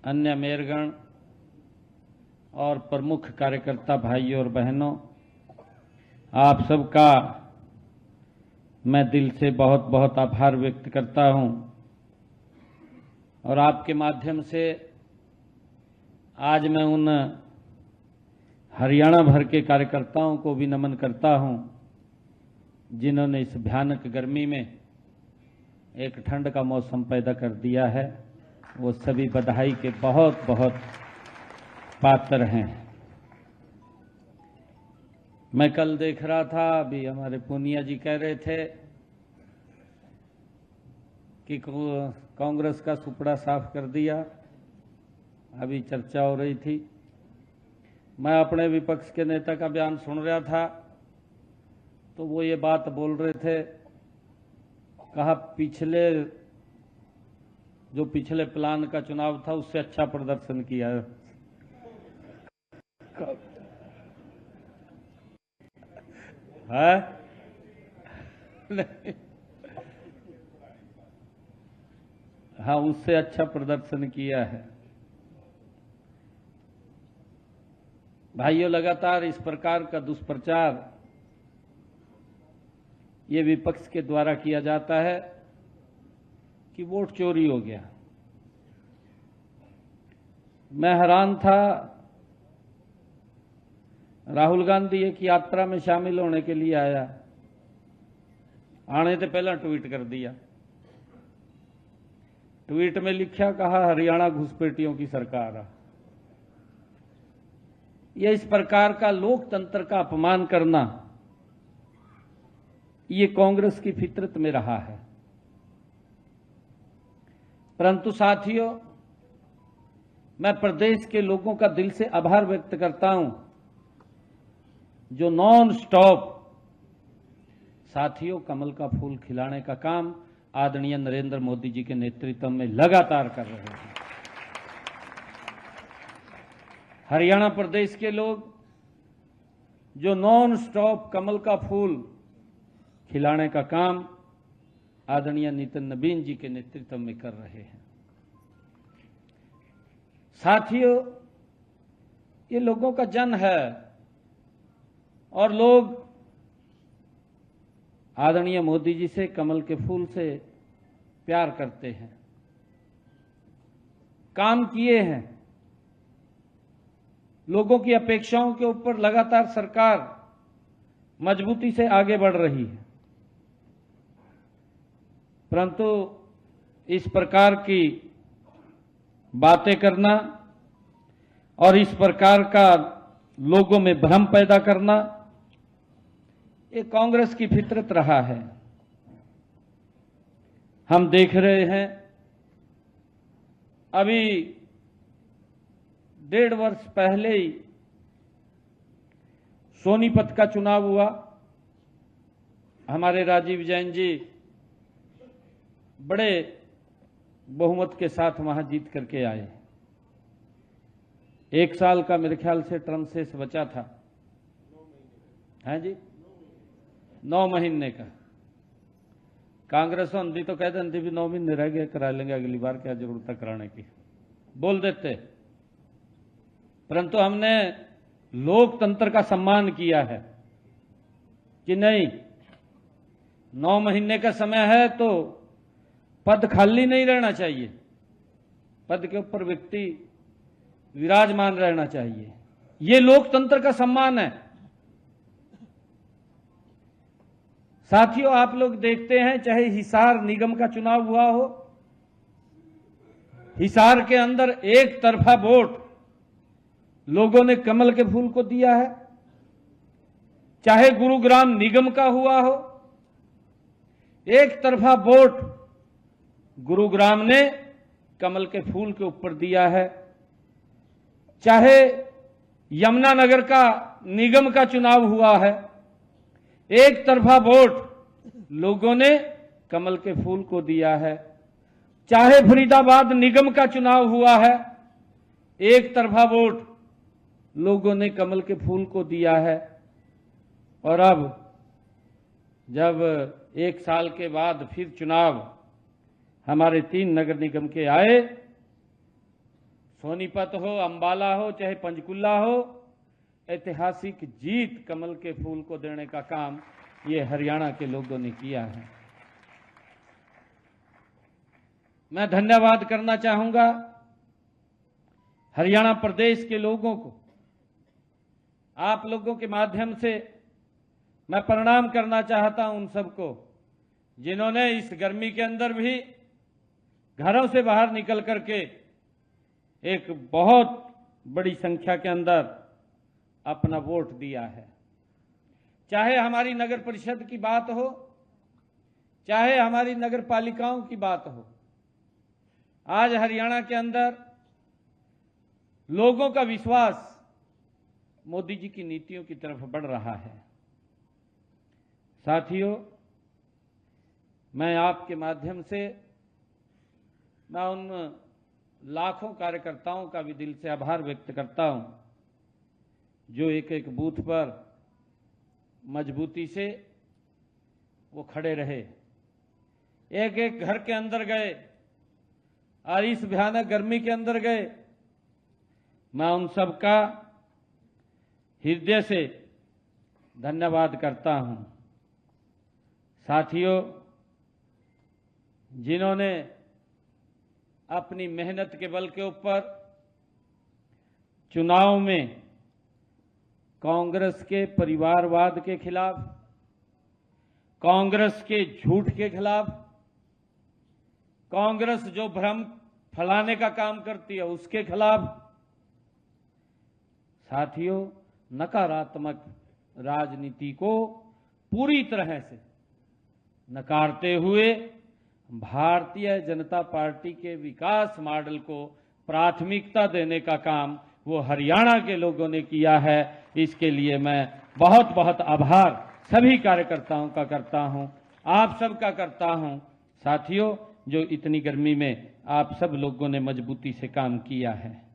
अन्य मेयरगण और प्रमुख कार्यकर्ता भाइयों और बहनों, आप सबका मैं दिल से बहुत बहुत आभार व्यक्त करता हूं और आपके माध्यम से आज मैं उन हरियाणा भर के कार्यकर्ताओं को भी नमन करता हूं जिन्होंने इस भयानक गर्मी में एक ठंड का मौसम पैदा कर दिया है। वो सभी बधाई के बहुत बहुत पात्र हैं। मैं कल देख रहा था, अभी हमारे पूनिया जी कह रहे थे कि कांग्रेस का सुपड़ा साफ कर दिया, अभी चर्चा हो रही थी। मैं अपने विपक्ष के नेता का बयान सुन रहा था तो वो ये बात बोल रहे थे, कहा पिछले प्लान का चुनाव था उससे अच्छा प्रदर्शन किया है। हाँ, उससे अच्छा प्रदर्शन किया है। भाइयों, लगातार इस प्रकार का दुष्प्रचार ये विपक्ष के द्वारा किया जाता है कि वोट चोरी हो गया। मैं हैरान था, राहुल गांधी एक यात्रा में शामिल होने के लिए आया, आने से पहले ट्वीट कर दिया। ट्वीट में लिखा, कहा हरियाणा घुसपैठियों की सरकार है। यह इस प्रकार का लोकतंत्र का अपमान करना ये कांग्रेस की फितरत में रहा है। परंतु साथियों, मैं प्रदेश के लोगों का दिल से आभार व्यक्त करता हूं जो नॉन स्टॉप साथियों कमल का फूल खिलाने का काम आदरणीय नरेंद्र मोदी जी के नेतृत्व में लगातार कर रहे हैं। हरियाणा प्रदेश के लोग जो नॉन स्टॉप कमल का फूल खिलाने का काम आदरणीय नितिन नवीन जी के नेतृत्व में कर रहे हैं। साथियों, ये लोगों का जन है और लोग आदरणीय मोदी जी से कमल के फूल से प्यार करते हैं, काम किए हैं। लोगों की अपेक्षाओं के ऊपर लगातार सरकार मजबूती से आगे बढ़ रही है। परंतु इस प्रकार की बातें करना और इस प्रकार का लोगों में भ्रम पैदा करना ये कांग्रेस की फितरत रहा है। हम देख रहे हैं, अभी 1.5 वर्ष पहले ही सोनीपत का चुनाव हुआ। हमारे राजीव जैन जी बड़े बहुमत के साथ वहां जीत करके आए। 1 साल का मेरे ख्याल से टर्म शेष बचा था, है जी, 9 महीने का। कांग्रेस होती तो कहते थे भी 9 महीने रह गए, करा लेंगे अगली बार, क्या जरूरत है कराने की, बोल देते। परंतु हमने लोकतंत्र का सम्मान किया है कि नहीं, 9 महीने का समय है तो पद खाली नहीं रहना चाहिए, पद के ऊपर व्यक्ति विराजमान रहना चाहिए। ये लोकतंत्र का सम्मान है। साथियों, आप लोग देखते हैं, चाहे हिसार निगम का चुनाव हुआ हो, हिसार के अंदर एक तरफा वोट लोगों ने कमल के फूल को दिया है। चाहे गुरुग्राम निगम का हुआ हो, एक तरफा वोट गुरुग्राम ने कमल के फूल के ऊपर दिया है। चाहे यमुनानगर का निगम का चुनाव हुआ है, एक तरफा वोट लोगों ने कमल के फूल को दिया है। चाहे फरीदाबाद निगम का चुनाव हुआ है, एक तरफा वोट लोगों ने कमल के फूल को दिया है। और अब जब 1 साल के बाद फिर चुनाव हमारे 3 नगर निगम के आए, सोनीपत हो, अंबाला हो, चाहे पंचकुला हो, ऐतिहासिक जीत कमल के फूल को देने का काम ये हरियाणा के लोगों ने किया है। मैं धन्यवाद करना चाहूंगा हरियाणा प्रदेश के लोगों को। आप लोगों के माध्यम से मैं प्रणाम करना चाहता हूं उन सबको जिन्होंने इस गर्मी के अंदर भी घरों से बाहर निकल करके एक बहुत बड़ी संख्या के अंदर अपना वोट दिया है। चाहे हमारी नगर परिषद की बात हो, चाहे हमारी नगर पालिकाओं की बात हो, आज हरियाणा के अंदर लोगों का विश्वास मोदी जी की नीतियों की तरफ बढ़ रहा है। साथियों, मैं आपके माध्यम से मैं उन लाखों कार्यकर्ताओं का भी दिल से आभार व्यक्त करता हूं जो एक एक बूथ पर मजबूती से वो खड़े रहे, एक एक घर के अंदर गए और इस भयानक गर्मी के अंदर गए। मैं उन सब का हृदय से धन्यवाद करता हूं। साथियों, जिन्होंने अपनी मेहनत के बल के ऊपर चुनाव में कांग्रेस के परिवारवाद के खिलाफ, कांग्रेस के झूठ के खिलाफ, कांग्रेस जो भ्रम फैलाने का काम करती है उसके खिलाफ, साथियों, नकारात्मक राजनीति को पूरी तरह से नकारते हुए भारतीय जनता पार्टी के विकास मॉडल को प्राथमिकता देने का काम वो हरियाणा के लोगों ने किया है। इसके लिए मैं बहुत बहुत आभार सभी कार्यकर्ताओं का करता हूं, आप सब का करता हूं। साथियों, जो इतनी गर्मी में आप सब लोगों ने मजबूती से काम किया है।